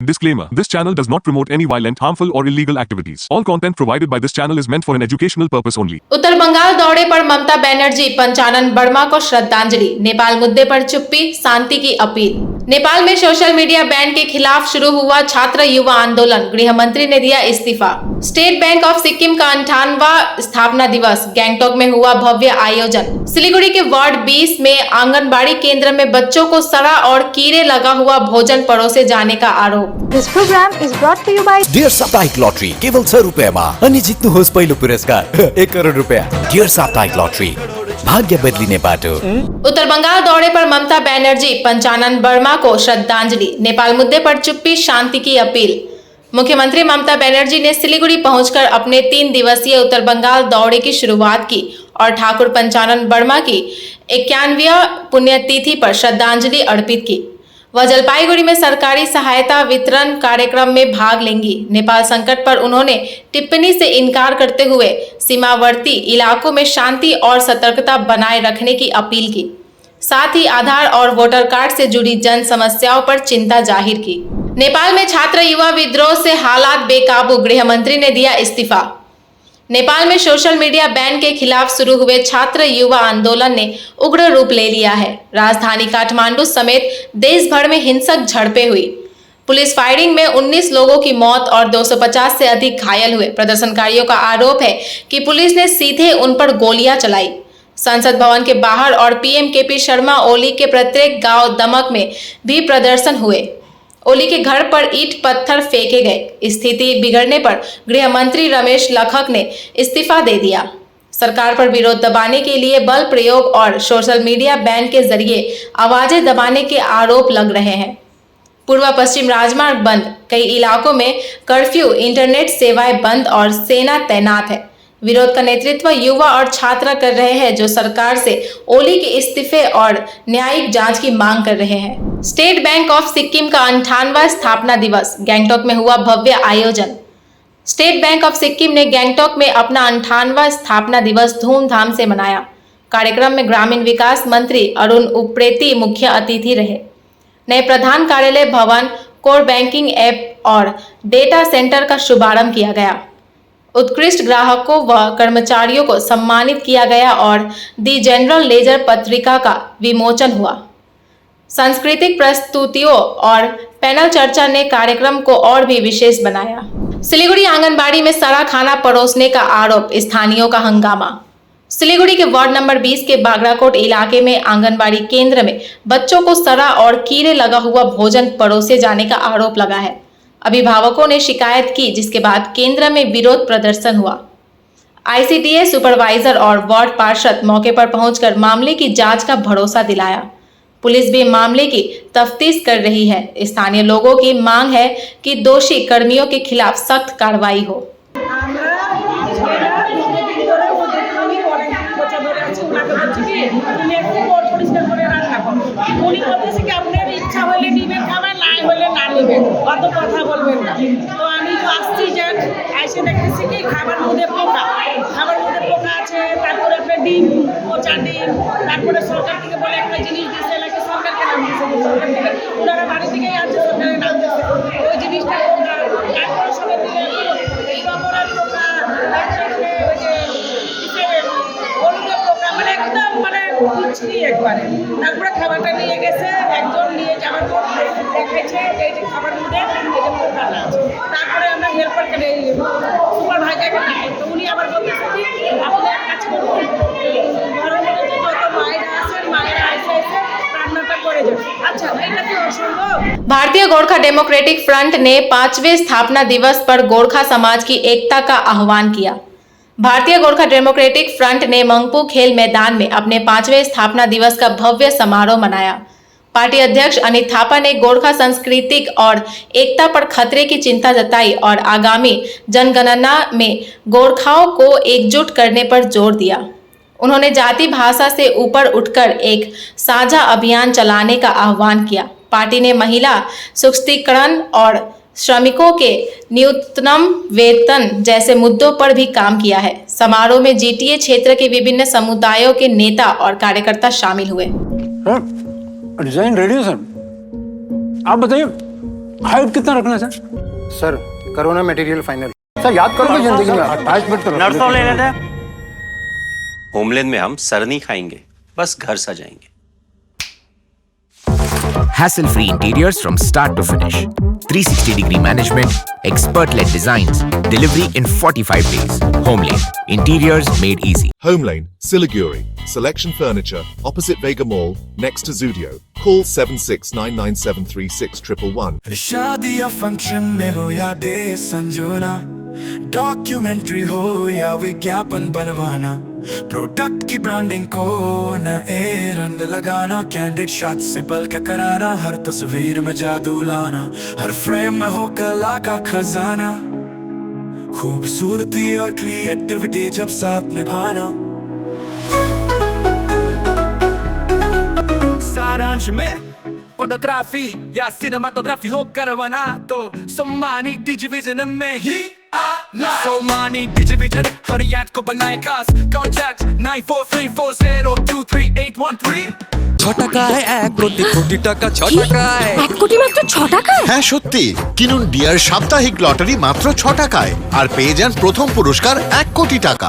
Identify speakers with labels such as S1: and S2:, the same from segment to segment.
S1: Disclaimer: This channel does not promote any violent, harmful, or illegal activities. All content provided by this channel is meant for an educational purpose only.
S2: उत्तर बंगाल दौरे पर ममता बनर्जी, पंचानन वर्मा को श्रद्धांजलि। नेपाल मुद्दे पर चुप्पी, शांति की appeal. Nepal में सोशल मीडिया बैन के खिलाफ शुरू हुआ छात्र युवा आंदोलन, गृह मंत्री ने दिया इस्तीफा। स्टेट बैंक ऑफ सिक्किम का 58वां स्थापना दिवस, गैंगटॉक में हुआ भव्य आयोजन। सिलीगुड़ी के वार्ड 20 में आंगनबाड़ी केंद्र में बच्चों को सड़ा और कीड़े लगा हुआ भोजन परोसे जाने का आरोप।
S3: This program is brought to you by
S4: dear साप्ताहिक लॉटरी केवल 100 रुपैयाँमा अनि जित्नुहोस् पहिलो पुरस्कार 1 करोड रुपैयाँ। डियर साप्ताहिक लॉटरी, भाग्य बदलिने बाटो।
S2: उत्तर बंगाल दौरे पर ममता बनर्जी, पंचानन वर्मा को श्रद्धांजलि। नेपाल मुद्दे पर चुप्पी, शांति की अपील। मुख्यमंत्री ममता बनर्जी ने सिलीगुड़ी पहुंचकर अपने 3 दिवसीय उत्तर बंगाल दौरे की शुरुआत की और ठाकुर पंचानन वर्मा की 51वीं पुण्यतिथि पर श्रद्धांजलि अर्पित की। वह जलपाईगुड़ी में सरकारी सहायता वितरण कार्यक्रम में भाग लेंगी। नेपाल संकट पर उन्होंने टिप्पणी से इनकार करते हुए सीमावर्ती इलाकों में शांति और सतर्कता बनाए रखने की अपील की। साथ ही आधार और वोटर कार्ड से जुड़ी जन समस्याओं पर चिंता जाहिर की। नेपाल में छात्र युवा विद्रोह से हालात बेकाबू, गृह मंत्री ने दिया इस्तीफा। नेपाल में सोशल मीडिया बैन के खिलाफ शुरू हुए छात्र युवा आंदोलन ने उग्र रूप ले लिया है। राजधानी काठमांडू समेत देश भर में हिंसक झड़पें हुई। पुलिस फायरिंग में 19 लोगों की मौत और 250 से अधिक घायल हुए। प्रदर्शनकारियों का आरोप है कि पुलिस ने सीधे उन पर गोलियां चलाई। संसद भवन के बाहर और पीएम केपी शर्मा ओली के प्रत्येक गांव दमक में भी प्रदर्शन हुए। ओली के घर पर ईंट पत्थर फेंके गए। स्थिति बिगड़ने पर गृह मंत्री रमेश लखक ने इस्तीफा दे दिया। सरकार पर विरोध दबाने के लिए बल प्रयोग और सोशल मीडिया बैन के जरिए आवाजें दबाने के आरोप लग रहे हैं। पूर्व पश्चिम राजमार्ग बंद, कई इलाकों में कर्फ्यू, इंटरनेट सेवाएं बंद और सेना तैनात है। विरोध का नेतृत्व युवा और छात्र कर रहे हैं, जो सरकार से ओली के इस्तीफे और न्यायिक जांच की मांग कर रहे हैं। स्टेट बैंक ऑफ सिक्किम का 58वां स्थापना दिवस, गैंगटॉक में हुआ भव्य आयोजन। स्टेट बैंक ऑफ सिक्किम ने गैंगटॉक में अपना 58वां स्थापना दिवस धूमधाम से मनाया। कार्यक्रम में ग्रामीण विकास मंत्री अरुण उप्रेती मुख्य अतिथि रहे। नए प्रधान कार्यालय भवन, कोर बैंकिंग ऐप और डेटा सेंटर का शुभारंभ किया गया। उत्कृष्ट ग्राहकों व कर्मचारियों को सम्मानित किया गया और दी जनरल लेजर पत्रिका का विमोचन हुआ। सांस्कृतिक प्रस्तुतियों और पैनल चर्चा ने कार्यक्रम को और भी विशेष बनाया। सिलीगुड़ी आंगनबाड़ी में सड़ा खाना परोसने का आरोप, स्थानीयों का हंगामा। सिलीगुड़ी के वार्ड नंबर 20 के बागराकोट इलाके में आंगनबाड़ी केंद्र में बच्चों को सड़ा और कीड़े लगा हुआ भोजन परोसे जाने का आरोप लगा है। अभिभावकों ने शिकायत की, जिसके बाद केंद्र में विरोध प्रदर्शन हुआ। आईसीडीए सुपरवाइजर और वार्ड पार्षद मौके पर पहुंचकर मामले की जांच का भरोसा दिलाया। पुलिस भी मामले की तफ्तीश कर रही है। स्थानीय लोगों की मांग है कि दोषी कर्मियों के खिलाफ सख्त कार्रवाई हो।
S5: অত কথা বলবেন না। তো আমি তো আসছি যে এসে দেখতেছি কি খাবার মধ্যে পোকা আছে, তারপরে আপনার ডিম, পচা ডিম, তারপরে সরকার থেকে বলে একটা জিনিস দিচ্ছে, নাকি সরকারকে নাম দিচ্ছে, সরকার থেকে ওনারা বাড়ি থেকেই আছে, সরকারের নাম দিচ্ছে, ওই জিনিসটা পোকা। তারপরে সবাই থেকে টপরের পোকা, তারপরে ওই যে হলুদের পোকা, মানে একদম মানে বিচ্ছিরি একবারে। তারপরে খাবারটা নিয়ে গেছে, একজন নিয়ে যাওয়ার পর দেখাইছে এই যে খাবার মধ্যে এটা পোকা না আছে। তারপরে আমরা হেল্পারকে সুপারভাইজারকে ডাকি, তো উনি আবার বলতেছে কি আপনি এক কাজ করুন, ঘরের মধ্যে যে যত মায়েরা আছেন, মায়েরা এসে রান্নাটা করে যান। আচ্ছা, এটা কি অসম্ভব?
S2: भारतीय गोरखा डेमोक्रेटिक फ्रंट ने 5वें स्थापना दिवस पर गोरखा समाज की एकता का आह्वान किया। भारतीय गोरखा डेमोक्रेटिक फ्रंट ने मंगपू खेल मैदान में अपने 5वें स्थापना दिवस का भव्य समारोह मनाया। पार्टी अध्यक्ष अनित थापा ने गोरखा सांस्कृतिक और एकता पर खतरे की चिंता जताई और आगामी जनगणना में गोरखाओं को एकजुट करने पर जोर दिया। उन्होंने जाति भाषा से ऊपर उठकर एक साझा अभियान चलाने का आह्वान किया। पार्टी ने महिला सशक्तिकरण और श्रमिकों के न्यूनतम वेतन जैसे मुद्दों पर भी काम किया है। समारोह में जीटीए क्षेत्र के विभिन्न समुदायों के नेता और कार्यकर्ता शामिल हुए।
S6: डिजाइन रेडी है सर, आप बताइए हाइट कितना रखना सर?
S7: सर करो ना मटेरियल फाइनल। सर याद करो कि जिंदगी में 28 मिनट तो
S8: नर्सों ले लेते हैं। होमलैंड में हम सर नहीं खाएंगे, बस घर सजाएंगे।
S9: Hassle-free interiors from start to finish. 360-degree management, expert-led designs, delivery in 45 days. Homelane, interiors made easy.
S10: Homelane, Siliguri. Selection Furniture, opposite Vega Mall, next to Zudio. Call 7699736111.
S11: शादी या फंक्शन में हो या डे संजोना, डॉक्यूमेंट्री हो या विज्ञापन बनवाना, product की ब्रांडिंग को नए रंग लगाना, कैंडिड शॉट से बल्कि कराना, हर तस्वीर में जादू लाना, हर फ्रेम में हो कला का खजाना, खूबसूरती और क्रिएटिविटी जब साथ निभाना। सारांश में फोटोग्राफी या सिनेमाटोग्राफी हो करवाना तो सोमानी डिजिविजन में ही आना। सोमानी डिजिविजन हर याद को बनाए खास। कॉन्टैक्ट 9434023813।
S12: ছটাকা এক কোটি টাকা ছটাকায়।
S13: 1 কোটি মাত্র 6 টাকায়?
S14: হ্যাঁ সত্যি, কিনুন ডিয়ার সাপ্তাহিক লটারি মাত্র 6 টাকায় আর পেয়ে যান প্রথম পুরস্কার 1 কোটি টাকা।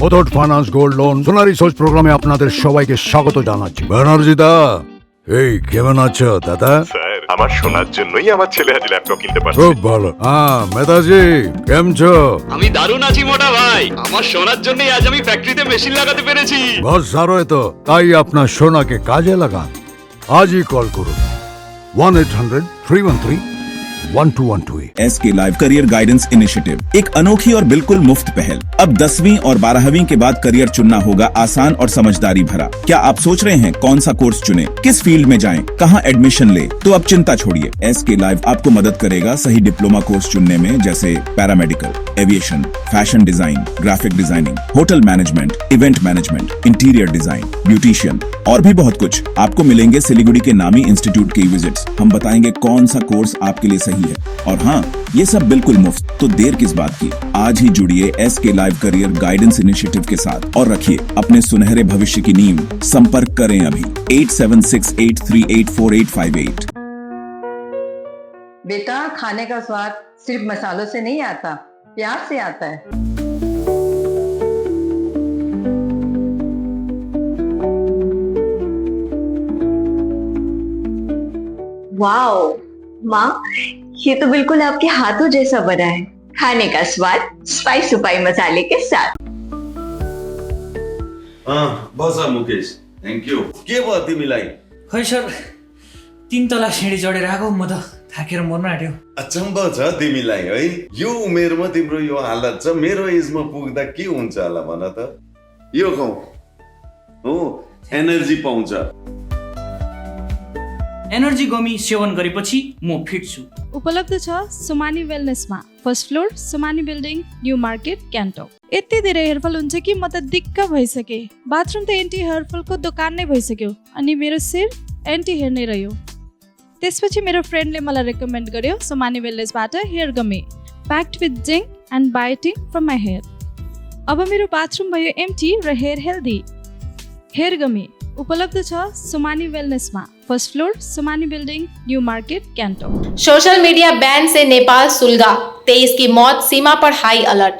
S15: মুথুট ফাইন্যান্স গোল্ড লোন সোনারি সোচ প্রোগ্রামে আপনাদের সবাইকে স্বাগত জানাচ্ছি। ব্যানার্জি দা, এই কেমন আছো দাদা?
S16: স্যার, আমার শোনার জন্যই আমার ছেলে আজ ল্যাপটপ কিনতে পারছে।
S15: খুব ভালো। হ্যাঁ মেধাজি, কেমন છો?
S17: আমি দারুণ আছি মোটা ভাই, আমার সোনার জন্যই আজ আমি ফ্যাক্টরিতে মেশিন লাগাতে পেরেছি।
S15: বস সারো তো, তাই আপনার সোনাকে কাজে লাগান। আজই কল করুন 1-800-313-1212।
S18: SK live career guidance initiative एक अनोखी और बिल्कुल मुफ्त पहल। अब 10वीं और 12वीं के बाद करियर चुनना होगा आसान और समझदारी भरा। क्या आप सोच रहे हैं कौन सा कोर्स चुने, किस फील्ड में जाएं, कहां एडमिशन ले? तो अब चिंता छोड़िए, SK लाइव आपको मदद करेगा सही डिप्लोमा कोर्स चुनने में, जैसे paramedical, aviation, fashion design, graphic designing, hotel management, event management, interior design, beautician और भी बहुत कुछ। आपको मिलेंगे सिलीगुड़ी के नामी इंस्टीट्यूट के विजिट्स। हम बताएंगे कौन सा कोर्स आपके लिए सही है, और हाँ, ये सब बिल्कुल मुफ्त। तो देर किस बात की, आज ही जुड़िए SK live career guidance initiative के साथ और रखिए अपने सुनहरे भविष्य की नींव। संपर्क करें अभी 8768384858।
S19: बेटा, खाने का स्वाद सिर्फ मसालों से नहीं आता, प्यार से आता है।
S13: वाओ माँ, ये तो बिल्कुल आपके हाथों जैसा बना है। खाने का स्वाद स्पाइस सुपाई मसाले के साथ।
S20: बस मुकेश, थैंक यू। के भयो तिमीलाई?
S21: खै सर, 3 तला सिँढी चढेर आएको, म त थाकेर मर्न आँट्यो।
S20: अचम्म छ तिमीलाई है, यो उमेरमा तिम्रो यो हालत छ। मेरो एजमा पुग्दा के हुन्छ होला भन त? यो खाऊ हो, एनर्जी पाउँछ।
S21: एनर्जी गमी सेवन गरेपछि म फिट छु।
S22: उपलब्ध छ सुमानी वेलनेसमा, first floor, Sumani building, new market, Gangtok. यति धेरै हेयरफल हुन्छ कि म त दिक्क भइसके। बाथरुम त एन्टी हेयरफलको दोकान नै भइसक्यो, अनि मेरो शिर एन्टी हेयर नै रह्यो। त्यसपछि मेरो फ्रेन्डले मलाई रेकमेन्ड गर्यो सुमानी वेलनेसबाट hair gummy, packed with zinc and biotin from my hair. अब मेरो बाथरुम भयो एम्टी र हेयर हेल्दी। हेयर गमी उपलब्ध छ सुमानी वेलनेसमा, first floor, Sumani building, new market, Gangtok.
S2: Social media ban से नेपाल सुलगा, 23 की मौत, सीमा पर हाई अलर्ट।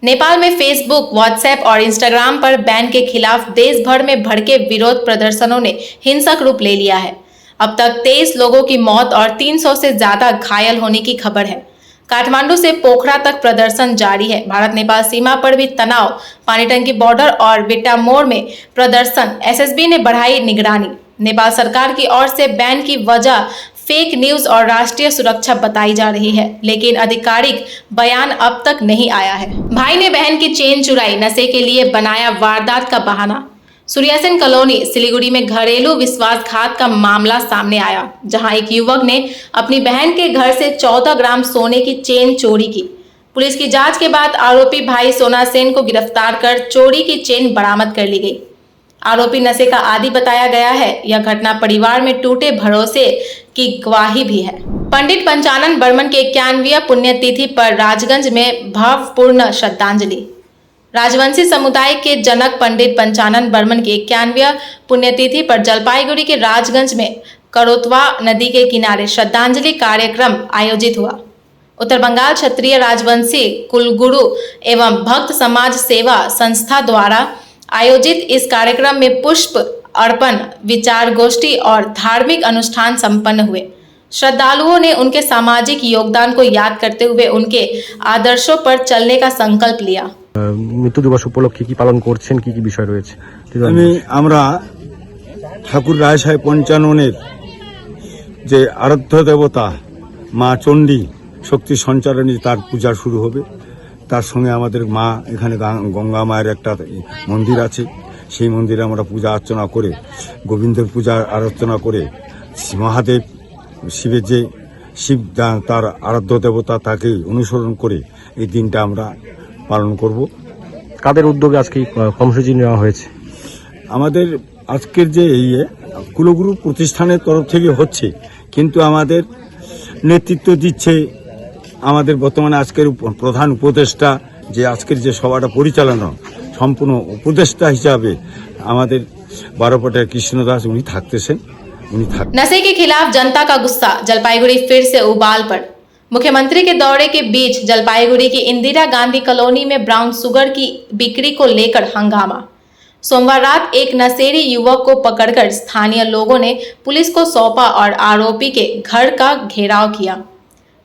S2: नेपाल में फेसबुक, व्हाट्सएप और इंस्टाग्राम पर बैन के खिलाफ देश भर में भड़के विरोध प्रदर्शनों ने हिंसक रूप ले लिया है। अब तक 23 लोगों की मौत और 300 से ज्यादा घायल होने की खबर है। काठमांडू से पोखरा तक प्रदर्शन जारी है। भारत नेपाल सीमा पर भी तनाव, पानीटंकी बॉर्डर और बिट्टा मोड़ में प्रदर्शन, एसएसबी ने बढ़ाई निगरानी। नेपाल सरकार की ओर से बैन की वजह फेक न्यूज और राष्ट्रीय सुरक्षा बताई जा रही है, लेकिन आधिकारिक बयान अब तक नहीं आया है। भाई ने बहन की चेन चुराई, नशे के लिए बनाया वारदात का बहाना। सूर्यासेन कॉलोनी सिलीगुड़ी में घरेलू विश्वासघात का मामला सामने आया, जहां एक युवक ने अपनी बहन के घर से 14 ग्राम सोने की चेन चोरी की। पुलिस की जांच के बाद आरोपी भाई सोना सेन को गिरफ्तार कर चोरी की चेन बरामद कर ली गई। आरोपी नशे का आदी बताया गया है। यह घटना परिवार में टूटे भरोसे की गवाही भी है। पंडित पंचानन बर्मन के 91वीं पुण्यतिथि पर राजगंज में भावपूर्ण श्रद्धांजलि। राजवंशी समुदाय के जनक पंडित पंचानन बर्मन के 91वीं पुण्यतिथि पर जलपाईगुड़ी के राजगंज में करोतवा नदी के किनारे श्रद्धांजलि कार्यक्रम आयोजित हुआ। उत्तर बंगाल क्षत्रिय राजवंशी कुलगुरु एवं भक्त समाज सेवा संस्था द्वारा आयोजित इस कार्यक्रम में पुष्प अर्पण, विचार गोष्ठी और धार्मिक अनुष्ठान संपन्न हुए। श्रद्धालुओं ने उनके सामाजिक योगदान को याद करते हुए उनके आदर्शों पर चलने का संकल्प लिया।
S1: मृत्यु दिवस उपलक्षे की पालन করছেন কি কি বিষয় রয়েছে?
S6: আমরা ঠাকুর রায় সাহেব পঞ্চাননের যে আরাধ্য দেবতা মা চণ্ডী শক্তি সঞ্চারণী তার পূজা শুরু হবে। তার সঙ্গে আমাদের মা এখানে গঙ্গা মায়ের একটা মন্দির আছে, সেই মন্দিরে আমরা পূজা অর্চনা করে গোবিন্দের পূজা আরাধনা করে মহাদেব শিবের যে শিব তার আরাধ্য দেবতা তাকে অনুসরণ করে এই দিনটা আমরা পালন করব।
S1: কাদের উদ্যোগে আজকে কর্মসূচি নেওয়া হয়েছে?
S6: আমাদের আজকের যে কুলগুরু প্রতিষ্ঠানের তরফ থেকে হচ্ছে, কিন্তু আমাদের নেতৃত্ব দিচ্ছে আমাদের বর্তমানে আজকের প্রধান উপদেষ্টা, যে আজকের যে সভাটা পরিচালনা সম্পূর্ণ উপদেষ্টা হিসাবে আমাদের বারোপাটার কৃষ্ণ দাস উনি থাকতেছেন।
S2: नशे के खिलाफ जनता का गुस्सा, जलपाईगुड़ी फिर से उबाल पर। मुख्यमंत्री के दौरे के बीच जलपाईगुड़ी की इंदिरा गांधी कॉलोनी में ब्राउन शुगर की बिक्री को लेकर हंगामा। सोमवार रात एक नशेड़ी युवक को पकड़कर स्थानीय लोगों ने पुलिस को सौंपा और आरोपी के घर का घेराव किया।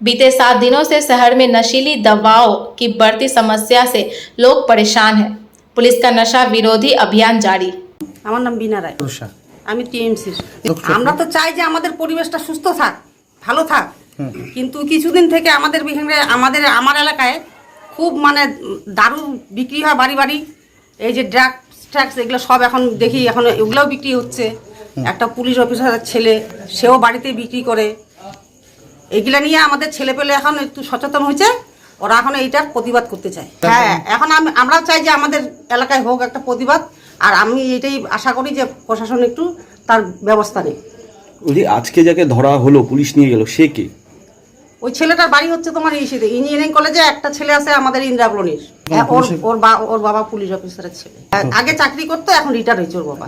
S2: बीते 7 दिनों से शहर में नशीली दवाओं की बढ़ती समस्या से लोग परेशान हैं। पुलिस का नशा विरोधी अभियान जारी।
S23: আমার নাম বিনা রায়, আমি টিএমসি। আমরা তো চাই যে আমাদের পরিবেশটা সুস্থ থাক, ভালো থাক, কিন্তু কিছুদিন থেকে আমার এলাকায় খুব মানে দারু বিক্রি হয় বাড়ি বাড়ি। এই যে ড্রাগস এগুলো সব এখন দেখি, এখন এগুলোও বিক্রি হচ্ছে। একটা পুলিশ অফিসারের ছেলে, সেও বাড়িতে বিক্রি করে। এগুলা নিয়ে আমাদের ছেলে পেলে এখন একটু সচেতন হয়েছে, ওরা এখন এইটার প্রতিবাদ করতে চায়। হ্যাঁ, এখন আমরাও চাই যে আমাদের এলাকায় হোক একটা প্রতিবাদ, আর আমি এটাই আশা করি যে প্রশাসন একটু তার ব্যবস্থা নেই।
S24: আজকে যাকে ধরা হলো পুলিশ নিয়ে গেল, সে কে?
S23: ওই ছেলেটার বাড়ি হচ্ছে তোমার ইঞ্জিনিয়ারিং কলেজে একটা ছেলে আছে আমাদের ইন্দিরা কলোনির। ওর বাবা পুলিশ অফিসারের ছেলে, আগে চাকরি করতো, এখন রিটায়ার হয়েছে ওর বাবা।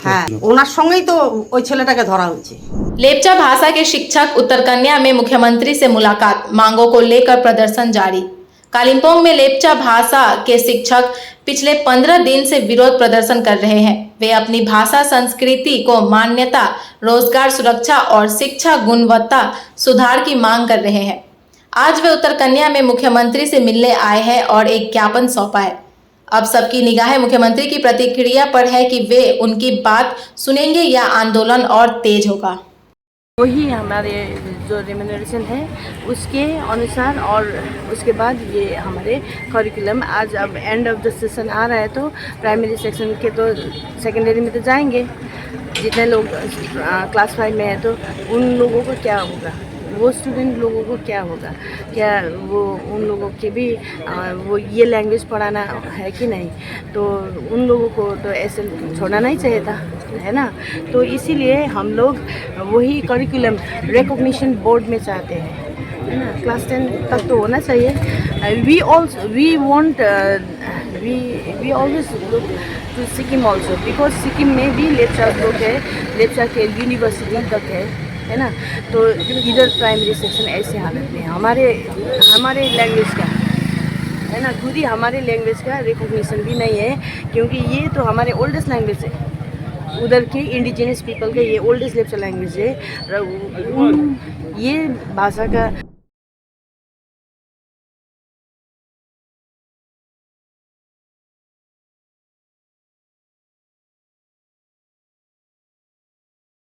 S23: হ্যাঁ, ওনার সঙ্গেই তো ওই ছেলেটাকে ধরা হয়েছে।
S2: लेपचा भाषा के शिक्षक उत्तर कन्या में मुख्यमंत्री से मुलाकात, मांगों को लेकर प्रदर्शन जारी। कालिम्पोंग में लेपचा भाषा के शिक्षक पिछले 15 दिन से विरोध प्रदर्शन कर रहे हैं। वे अपनी भाषा संस्कृति को मान्यता, रोजगार सुरक्षा और शिक्षा गुणवत्ता सुधार की मांग कर रहे हैं। आज वे उत्तर कन्या में मुख्यमंत्री से मिलने आए हैं और एक ज्ञापन सौंपा है। अब सबकी निगाहें मुख्यमंत्री की प्रतिक्रिया पर है कि वे उनकी बात सुनेंगे या आंदोलन और तेज होगा।
S25: वही हमारे जो रेम्यूनरेशन है उसके अनुसार, और उसके बाद ये हमारे करिकुलम आज अब एंड ऑफ द सेशन आ रहा है, तो प्राइमरी सेक्शन के तो सेकेंडरी में तो जाएंगे। जितने लोग क्लास 5 में है तो उन लोगों को क्या होगा, वो स्टूडेंट लोगों को क्या होगा, क्या वो उन लोगों के भी वो ये लैंग्वेज पढ़ाना है कि नहीं, तो उन लोगों को तो ऐसे छोड़ना नहीं चाहिए था, है ना। तो इसीलिए हम लोग वही करिकुलम रिकॉग्निशन बोर्ड में चाहते हैं, है ना। क्लास 10 तक तो होना चाहिए। We always look to Sikkim also, because Sikkim में भी लेप्चा लोग है, लेप्चा के यूनिवर्सिटी तक है ना। तो इधर प्राइमरी सेक्शन ऐसे हालत में हमारे लैंग्वेज का, है ना, खुद ही हमारे लैंग्वेज का रिकॉग्निशन भी नहीं है, क्योंकि ये तो हमारे ओल्डेस्ट लैंग्वेज है। उधर के इंडिजिनस पीपल का ये ओल्डेस्ट लेप्चा लैंग्वेज है। ये भाषा का